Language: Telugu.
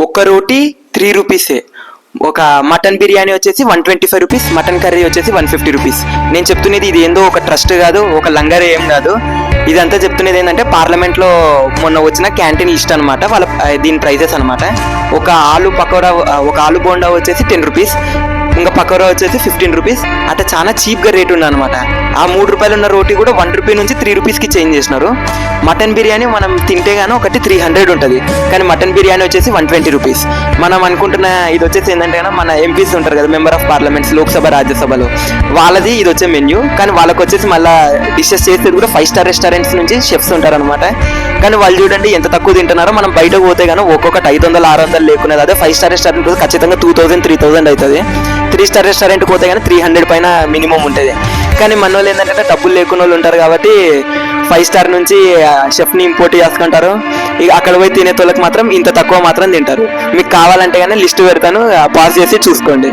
ఒక్క రోటీ 3 రూపీసే. ఒక మటన్ బిర్యానీ వచ్చేసి 125 రూపీస్, మటన్ కర్రీ వచ్చేసి 150 రూపీస్. నేను చెప్తున్నది ఇది ఏందో ఒక ట్రస్ట్ కాదు, ఒక లంగర్ ఏం కాదు. ఇదంతా చెప్తున్నది ఏంటంటే పార్లమెంట్లో మొన్న వచ్చిన క్యాంటీన్ లిస్ట్ అనమాట, వాళ్ళ దీని ప్రైజెస్ అనమాట. ఒక ఆలు పకోడా, ఒక ఆలు బోండా వచ్చేసి 10 రూపీస్, ఇంకా పకోడా వచ్చేసి 15 రూపీస్. అట్లా చాలా చీప్గా రేట్ ఉంది అనమాట. ఆ 3 రూపాయలు ఉన్న రోటీ కూడా 1 రూపీ నుంచి 3 రూపీస్కి చేంజ్ చేసినారు. మటన్ బిర్యానీ మనం తింటే గానీ ఒకటి 300 ఉంటుంది, కానీ మటన్ బిర్యానీ వచ్చేసి 120 రూపీస్. మనం అనుకుంటున్న ఇది వచ్చేసి ఏంటంటే మన ఎంపీస్ ఉంటారు కదా, మెంబర్ ఆఫ్ పార్లమెంట్స్, లోక్సభ రాజ్యసభలో, వాళ్ళది ఇది వచ్చే మెన్యూ. కానీ వాళ్ళకి వచ్చేసి మళ్ళీ డిషెస్ చేసేది కూడా 5 స్టార్ రెస్టారెంట్స్ నుంచి షెఫ్స్ ఉంటారు అనమాట. కానీ వాళ్ళు చూడండి ఎంత తక్కువ తింటున్నారో. మనం బయటకు పోతే కానీ ఒక్కొక్కటి 500-600 లేకునేది, అదే 5 స్టార్ రెస్టారెంట్ ఖచ్చితంగా 2000-3000 అవుతుంది. 3 స్టార్ రెస్టారెంట్కి పోతే కానీ 300 పైన మినిమం ఉంటుంది. కానీ మన వాళ్ళు ఏంటంటే డబ్బులు లేకున్న వాళ్ళు ఉంటారు కాబట్టి 5 స్టార్ నుంచి షెఫ్ని ఇంపోర్ట్ చేసుకుంటారు. ఇక అక్కడ పోయి తినే వాళ్ళకి మాత్రం ఇంత తక్కువ మాత్రం తింటారు. మీకు కావాలంటే కానీ లిస్ట్ పెడతాను, పాస్ చేసి చూసుకోండి.